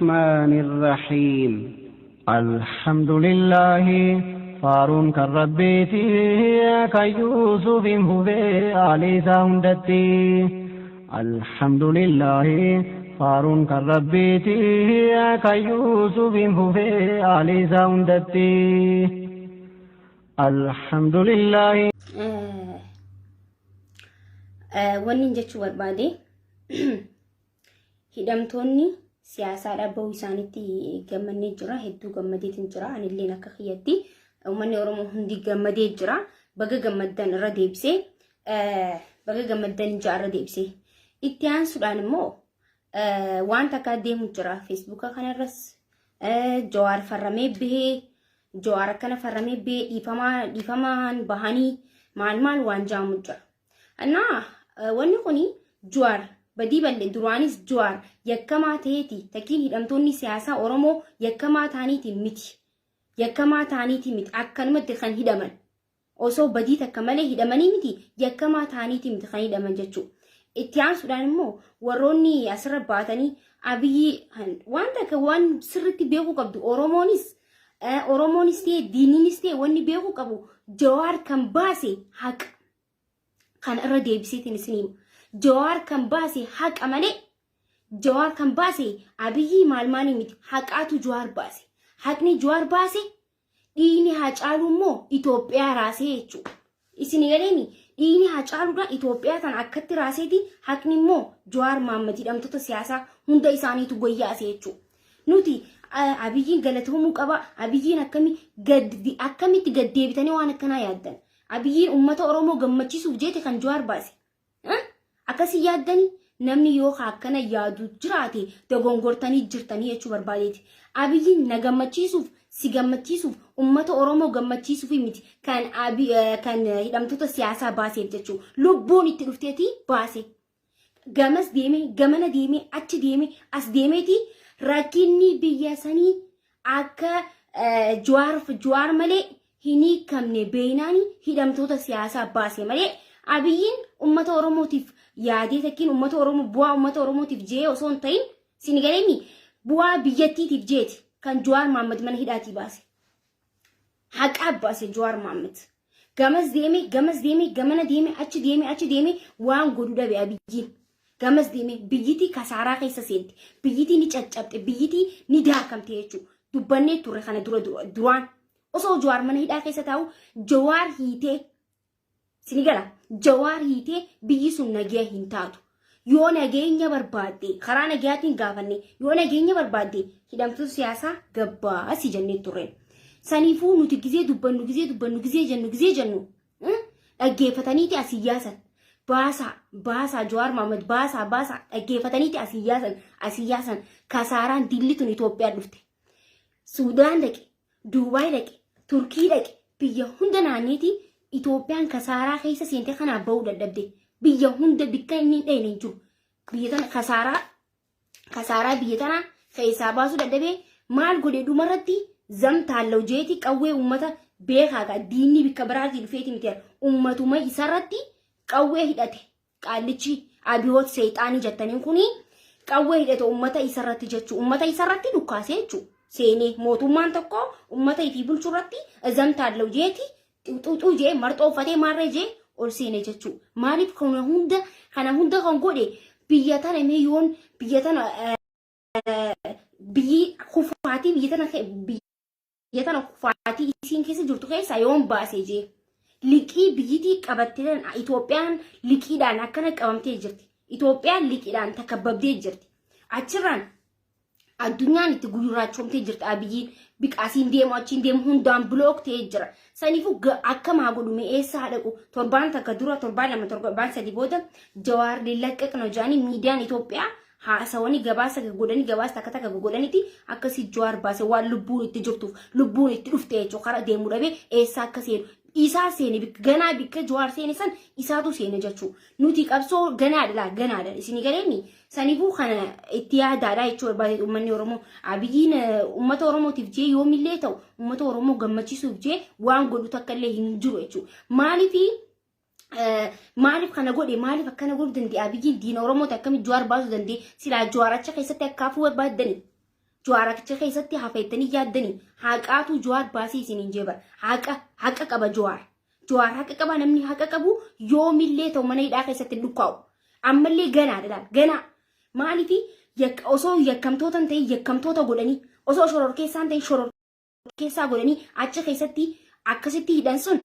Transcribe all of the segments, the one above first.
الرحمن الرحيم الحمد لله فارون كربيتي كيوسف هبي علي ساوندتي الحمد لله فارون كربيتي كيوسف هبي علي ساوندتي الحمد لله wanni jechuu barbaade hidhamtoonni siyaasaadha bahuu isaaniitti gammadee jira, hedduu gammadeetiin jira. Anillee akka kiyyatti uummanni Oromoo hundi gammadee jira. Baga gammaddan irra deebisee baga gammaddan irra deebisee itti aansuudhaan immoo waan takka deemu jira. Feesbuuka kanarras Jawaar farramee bahee Jawaar akkana farramee bahee dhiifamaan bahanii maal waan jaamu jira. Annaa wanni kuni Jawaar badii balle duraanis Jawaar yakkamaa ta'eeti. Takiin hidhamtoonni siyaasaa Oromoo yakkamaa ta'aniiti miti. Yakkamaa ta'aniiti miti. Akkanumatti kan hidhaman. Osoo badii takka malee hidhamanii miti. Yakkamaa ta'aniiti miti kan hidhaman jechuudha. Itti aansuudhaan immoo warroonni asirra baatanii Abiyyi waan takka waan sirriitti beekuu qabdu. Oromoonis ta'e diiniinis ta'e wanni beekuu qabu Jawaar kan baase haqa. Kan irra deebisiitiin isiniima. Jawaar kan baase haqa malee Jawaar kan baase Abiyyi maal miti. Haqaatu Jawaar baase. Haqni Jawaar baase dhiigni Hacaaluu immoo Itoophiyaa raasee jechuudha. Isin galeeni dhiigni Hacaaluudhaan Itoophiyaa tan akkatti raaseeti. Haqni immoo Jawaar Mohaammed hidhamtoota siyaasaa hunda isaaniitu goyyaase jechuudha. Nuti Abiyyiin galatamuu qaba. Abiyyiin akkamitti gad deebitanii waan akkanaa yaaddan. Abiyyiin uummata Oromoo gammachiisuuf jeete kan Jawaar baase. Akkasii yaaddanii namni yoo akkana yaadu jiraate dogongortanii jirtanii jechuu barbaadeeti. Abiyyiin na gammachiisuuf si gammachiisuuf uummata Oromoo gammachiisuuf miti kan hidhamtoota siyaasaa baaseef jechuu. Lubbuun itti dhufteeti baase. Gamas deemee gamana deemee achi deemee as deemeeti rakkinni biyya sanii akka Jawaar malee hini kamne beenani hidhamtoota siyaasaa baase malee Abiyyiin uummata Oromootiif yaadee takiin uummata Oromoo bu'aa uummata Oromootiif jee osoo hin ta'in sinigaleemi bu'aa biyyattiitiif jeeti kan Jawaar Mohaammed mana hidhaatii baase. Haqaa baase Jawaar Mohaammed. Gamas deemee gamana deemee achi deemee waan godhu dhabe Abiyyiin. Gamas deemee biyyitii kasaaraa keessa seente. Biyyitii ni caccabte, biyyitii ni daakamte jechuudha. Dubbannee turre kana duraan. Osoo Jawaar mana hidhaa keessa taa'u Jawaar hiitee sinigala Jawaar hiitee biyyi sun nagaa hin taatu. Yoo nageenya barbaadde karaa nagaatiin gaafanne yoo nageenya barbaadde hidhamtoota siyaasaa gabbaasi jennee turre. Saniifuu nuti gizee dubbannu gizee jennu dhaggeeffataniiti asii yaasan. Baasaa Jawaar Mohaammed baasaa dhaggeeffataniiti asii yaasan kasaaraan dillituun Itoophiyaa dhufte. Suudaan dhaqe, Duubaay dhaqe, Turkii dhaqe biyya hunda naanneeti Itoophiyaan kasaaraa keessa seente kanaa bahuu dadhabde. Biyya hunda bikka inni hin dhayne jiru. Biyya tana kasaaraa biyya tana keessaa baasuu dadhabee maal godhe dhumarratti zamtaallee jeeti qawwee uummata beekaagaa diinni bikka biraatii dhufeeti miti. Uummatuma isarratti qawwee hidhate. Qaallichi Abiyoot seexaanii jettaniin kuni qawwee hidhate uummata isarratti jechuu. Uummata isarratti dhukkaasee jechuu. Seenee mootummaan tokko uummata ifii bulchuu irratti zamtaallee jeeti xuxuu jee marxoo uffatee maarree jee ol seenee jechuudha. Maaliif kana hunda kan godhe biyya tana meeyoon biyya tana biyyi kufaatii biyya tana kufaatii isiin keessa jirtu keessa yoon baasee jee liqii biyyitii qabattee Itoophiyaan liqiidhaan akkana qabamtee jirti. Itoophiyaan liqiidhaan takabbabdee jirti. Achirraan addunyaan itti guyuraachomtee jirti. Abiyyiin biqaasiin deemu achiin deemu hundaan bilook ta'ee jira. Saniifuu akkamaa godhume eessaa dhaqu torbaan takka dura torbaan sadii booda Jawaar laqqaqna jaanii miidiyaan Itoophiyaa haasawanii gabaasa takka godhaniiti akkasii Jawaar baase waan lubbuun itti jirtuuf lubbuun itti dhufte jechuudha. Karaa deemuu dhabee eessaa akka seenu isaa seene ganaa bikka Jawaar seene san isaatu seene jechuudha. Nuti qabsoo ganaadha isin galeeni. Saniifuu kana itti yaadaadha jechuudha baay'ee uummanni Oromoo. Abiyyiin uummata Oromootiif jee yoomillee ta'u uummata Oromoo gammachiisuuf jee waan godhu takka illee hin jiru jechuudha. Maaliif kana godhe maaliif akkana godhu danda'e Abiyyiin diina Oromooti akkamitti Jawaar baasuu danda'e silaa Jawaar acha keessatti akkaafuu barbaaddani. Jawaaricha keessatti hafeettanii yaaddanii haqaatu jawaar baasii isiniin jeeba haqa qaba jawaar haqa qaba namni haqa qabu yoomillee ta'u mana hidhaa keessatti dukkaa'u ammallee ganaa maaliifi osoo yakkamtoota hin ta'in yakkamtoota godhanii osoo shororkeessaa hin ta'in shororkeessaa godhanii achi keessatti akkasitti hidhan sun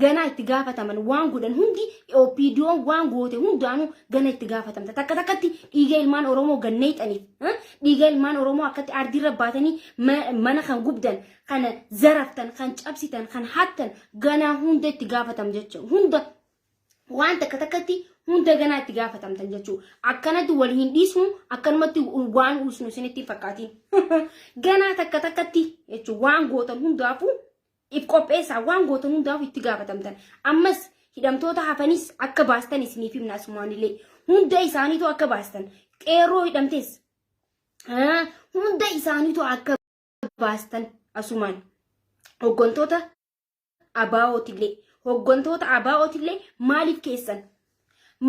gana itti gaafataman waan godhan hundi OPDO'n waan goote hundaanuu gana itti gaafatamta takkatti dhiiga ilmaan Oromoo ganneexaniif dhiiga ilmaan Oromoo akkatti ardiirra baatanii mana kan gubdan kan zaraftan kan cabsitan kan hattan gana hunda itti gaafatam jechuudha hunda waan takkatti hunda gana itti gaafatamtan jechuudha akkanatti wal hin dhiisnu akkanumatti waan uusnu isinitti fakkaatiin gana takkatti jechuudha waan gootan hundaafuu if qopheessaa waan gootan hundaaf itti gaafatamtan ammas hidhamtoota hafanis akka baastan isiniif himna asumaanillee hunda isaaniitu akka baastan qeerroo hidhamtes hunda isaaniitu akka baastan asumaan hoggantoota abaa'ootillee maaliif keessan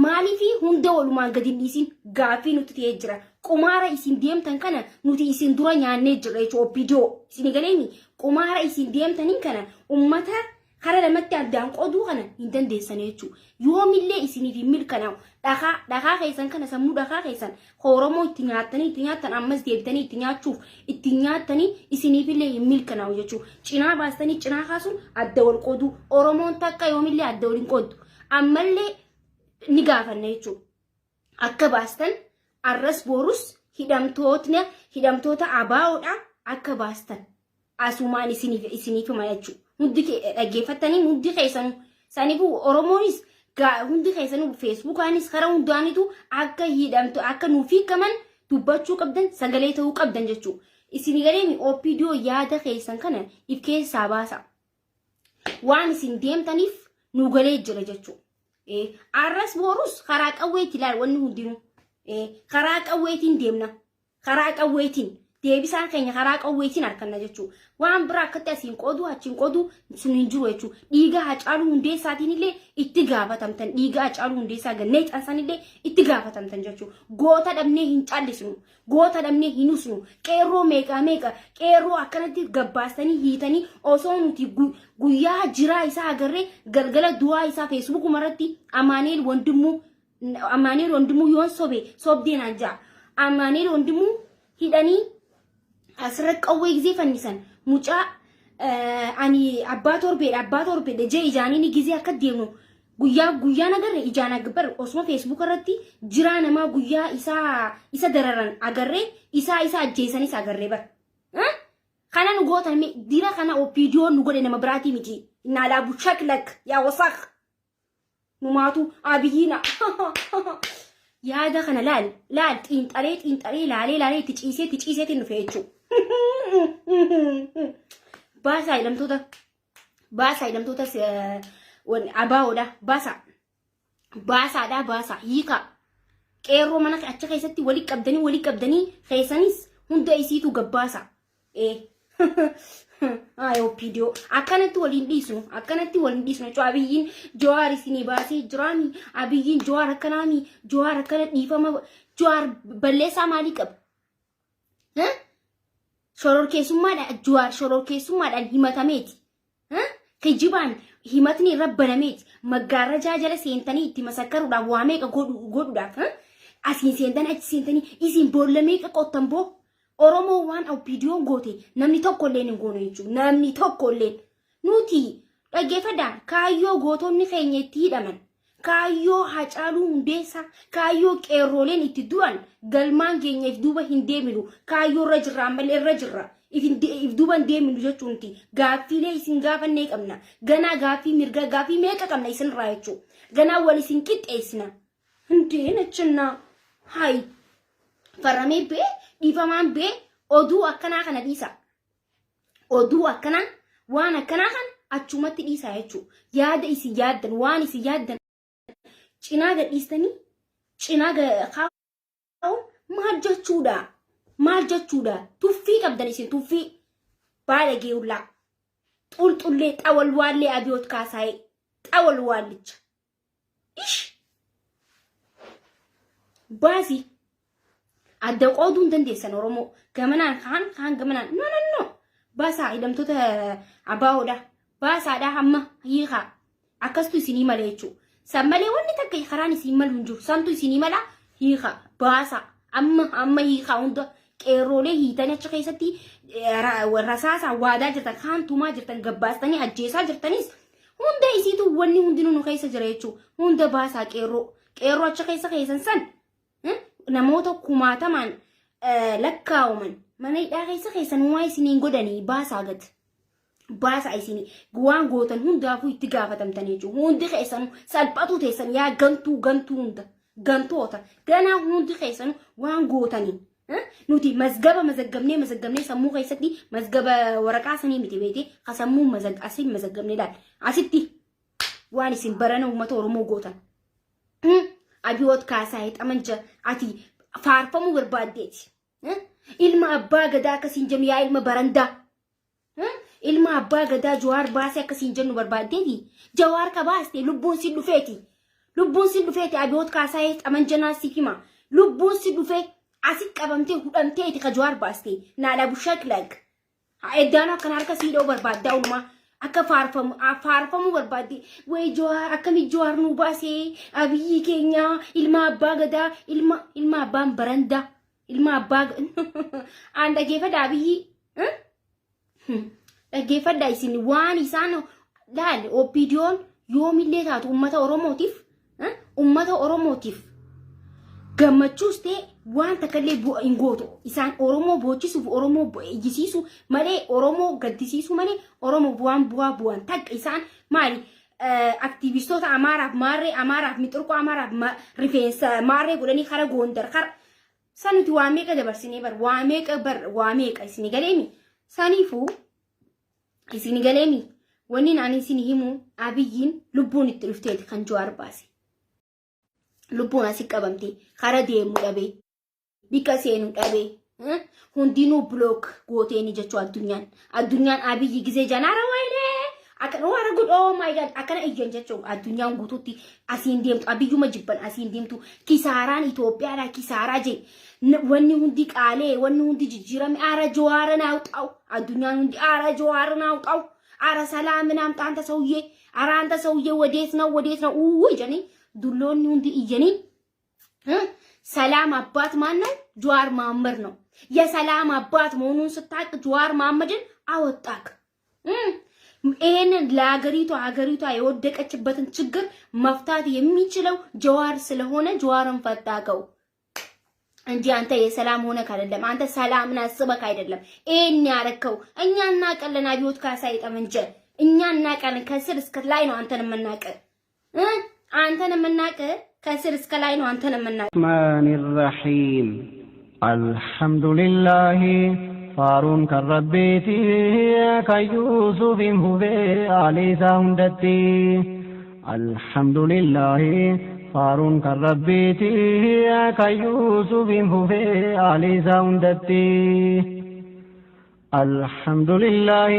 maaliifi hunda walumaan gadi dhiisin gaaffii nuti ta'ee jira qumaara isin deemtan kana nuti isin dura nyaannee jirra jechuudha OPDO isin galeeni qumaara isin deemtaniin kana ummata kara lamatti addaan qooduu kana hin dandeessan jechuudha yoomillee isiniif hin milkanaa'u dhakaa keessan kana sammuu dhakaa keessan Oromoo itti nyaattan ammas deebitanii itti nyaachuuf itti nyaattanii isiniifillee hin milkanaa'u jechuudha cinaa baastanii cinaa kaasuun adda wal qooduu Oromoon takka yoomillee adda wal hin qooddu ammallee ni gaafanne jechuudha akka baastan arras borus hidhamtoota abaa'oodha akka baastan asumaan isiniif hima jechuudha hundi dhaggeeffattanii hundi keessanuu saniifuu Oromoonis hundi keessanuu Feesbuukaanis karaa hundaanitu akka hidhamtu akka nuuf hiikaman dubbachuu qabdan sagalee ta'uu qabdan jechuudha isin galeemi OPDO yaada keessan kana if keessaa baasa waan isin deemtaniif nu galee jira jechuudha arras borus karaa qawweetti ilaal wanni hundinuu karaa qawweetiin deemna karaa qawweetiin deebisaan keenya karaa qawweetiin harkanna jechuudha waan biraa akkatti asiin qooduu achiin qooduu sun hin jiru jechuudha dhiiga Hacaaluu Hundeessaatiin illee itti gaafatamtan dhiiga Hacaaluu Hundeessaa gannee caansan illee itti gaafatamtan jechuudha goota dhabnee hin callisnu goota dhabnee hin usnu qeerroo meeqa qeerroo akkanatti gabbaastanii hiitanii osoo nuti guyyaa jiraa isaa agarree galgala du'aa isaa Feesbuukuma irratti Amaaneel Wandimuu yoon sobdeenaan ja'a Amaaneel Wandimuu hidhanii asirra qawwee gizee fannisan mucaa ani abbaa torbeedha jee ijaanii gizee akka deemnu guyyaa nagarre ijaan agbar osuma Facebook irratti jiraa namaa guyyaa isa dararan agarree isa ajjeesanis agarree bar kana nu gootan dira kana OPDO nu godhe nama biraatii miti inaalaa bushaklak yaa wasaq numaatu abiyyiina yaada kana laal xiinxalee laalee itti ciiseetti nu fe'echuu baasaa hidhamtoota abaa'oodha baasaa hiika qeerroo mana achi keessatti walii qabdanii keessanis hunda isiitu gabbaasa OPDO akkanatti waliin dhiisnu jechuudha abiyyiin Jawaar isinii baasee jiraami abiyyiin Jawaar akkanaami Jawaar akkana dhiifama Jawaar balleessaa maalii qaba shororkeessummaadhaan himatameeti kijibaan himatni irra banameeti maggaarrajaa jala seentanii itti masakkaruudhaaf waa meeqa godhuudhaaf asiin seentanii achi seentanii isin boolla meeqa qottan boo Oromoo waan OPDO'n goote namni tokkolleen hin goone jechuudha namni tokkolleen nuti dhaggeeffadhaan kaayyoo gootonni keenya itti hidhaman kaayyoo Hacaaluu Hundeessaa kaayyoo qeerrooleen itti du'an galmaan keenya if duuba hin deeminu kaayyoo irra jirra ammallee irra jirra if duuba hin deeminu jechuunti gaaffiilee isin gaafannee qabna ganaa gaaffii mirga gaaffii meeqa qabna isin irraa jechuudha ganaa wal isin qixxeessina hundeen achinnaa hayi faramee bee dhiifamaan bee oduu akkanaa kana dhiisa oduu akkanaa waan akkanaa kana achumatti dhiisa jechuudha yaada isin yaaddan waan isin yaaddan cinaa gadhiistanii cinaa kaa'u maal jechuudha tuffii qabdan isin tuffii baala geewlaa xulxullee xawalwaallee abiyoot kaasaa'ee adda qooduu dandeessan Oromoo gamanaan kaan gamanaan no baasaa hidhamtoota abaawoodha baasaadha hamma hiika akkastu isinii malee jechuudha sammalee wanni takka karaan isin malu hin jiru santu isinii mala hiika baasa amma hiika hunda qeerroolee hiitanii achi keessatti rasaasa waadaa jirtan kaan tumaa jirtan gabbaastanii ajjeesaa jirtanis hunda isiitu wanni hundinuu nu keessa jira jechuudha hunda baasaa qeerroo achi keessan san namoota kumaatamaan lakkaa'uman mana hidhaa keessan waa isiniin godhanii baasaa gad baasaa isinii waan gootan hundaafuu itti gaafatamtan jechuudha hundi keessan salphatu teessan yaa gantuu gantoota ganaa hundi keessan waan gootanii nuti mazgabnee sammuu keessatti mazgaba waraqaa sanii miti beete qasammuu mazgabnee laal asitti waan isin barana uummata Oromoo gootan Abiyoot Kaasaa Xamanja ati faarfamuu barbaaddeeti ilma abbaa gadaa akkasiin jennu yaa ilma barandaa ilma abbaa gadaa Jawaar baasee akkasiin jennu barbaaddeeti Jawaar ka baaste lubbuun si dhufeeti Abiyoot Kaasaa Xamanjanaa si hima lubbuun si dhufee asit qabamtee hudhamteeti ka Jawaar baaste naadha bushaklag eddaanoo akkan harka siidhoo barbaaddaa ulumaa akka faarfamuu barbaadde way Jawaar akkami Jawaar nu baasee abiyyi keenya ilma abbaa gadaa ilma abbaan barandaa ilma abbaa aan dhageeffadha abiyyi dhageeffadha isin waan isaan laal OPDO'n yoomillee taatu ummata Oromootiif gammachuus ta'e waan takkallee hin gootu isaan Oromoo boochisuuf Oromoo ijjisiisu malee Oromoo gaddisiisu malee Oromoo bu'aan takka isaan maali aktivistoota Amaaraaf mixurqoo Amaaraaf rifeensa maarree godhanii kara Gondar kara sanuti waa meeqa dabarsinee waa meeqa isin galeemi saniifuu isin galeemi wanni naan isin himu abiyyiin lubbuun itti dhufteeti kan Jawaar baase lubbuun asii qabamte kara deemu dhabe bika seenu dhabe hundinuu block gooteeni jechuu addunyaan abiyyi gizee janaara waylee akkana wara good oh my god akkana iyyan jechuu addunyaan guutuutti asiin deemtu abiyyuma jibban asiin deemtu kisaaraan Itoophiyaadha kisaaraa je wanni hundi qaalee wanni hundi jijjiirame ara Jawaar naawxaw addunyaan hundi ara Jawaar naawxaw ara salaamin amtaanta ሰውዬ araanta ሰውዬ ወዴት ነው ውይ ጀኒ ዱሎኒ ሁንዲ እየኒ ሰላም አባት ማን ነው ጃዋር መሐመድ ነው የሰላም አባት መሆኑን ስታቅ ጃዋር መሐመድን አወጣክ ይሄንን ለሀገሪቷ የወደቀችበትን ችግር መፍታት የሚችለው ጃዋር ስለሆነ ጃዋርን ፈታከው እንጂ አንተ የሰላም ሆነክ አይደለም አንተ ሰላምን አስበክ አይደለም ይሄን ያረከው እኛ እናቀለን አብዮት ካሳይ ጠመንጀ እኛ እናቀለን ከስር እስከ ላይ ነው አንተን መናቀ አንተን መናቀ ከስር እስከ ላይ ነው አንተን መናቀ الرحمن الرحيم الحمد لله فارون كربيتي كيوسف هو علي ساوندتي الحمد لله فارون كربيتي كيوسف هو علي ساوندتي الحمد لله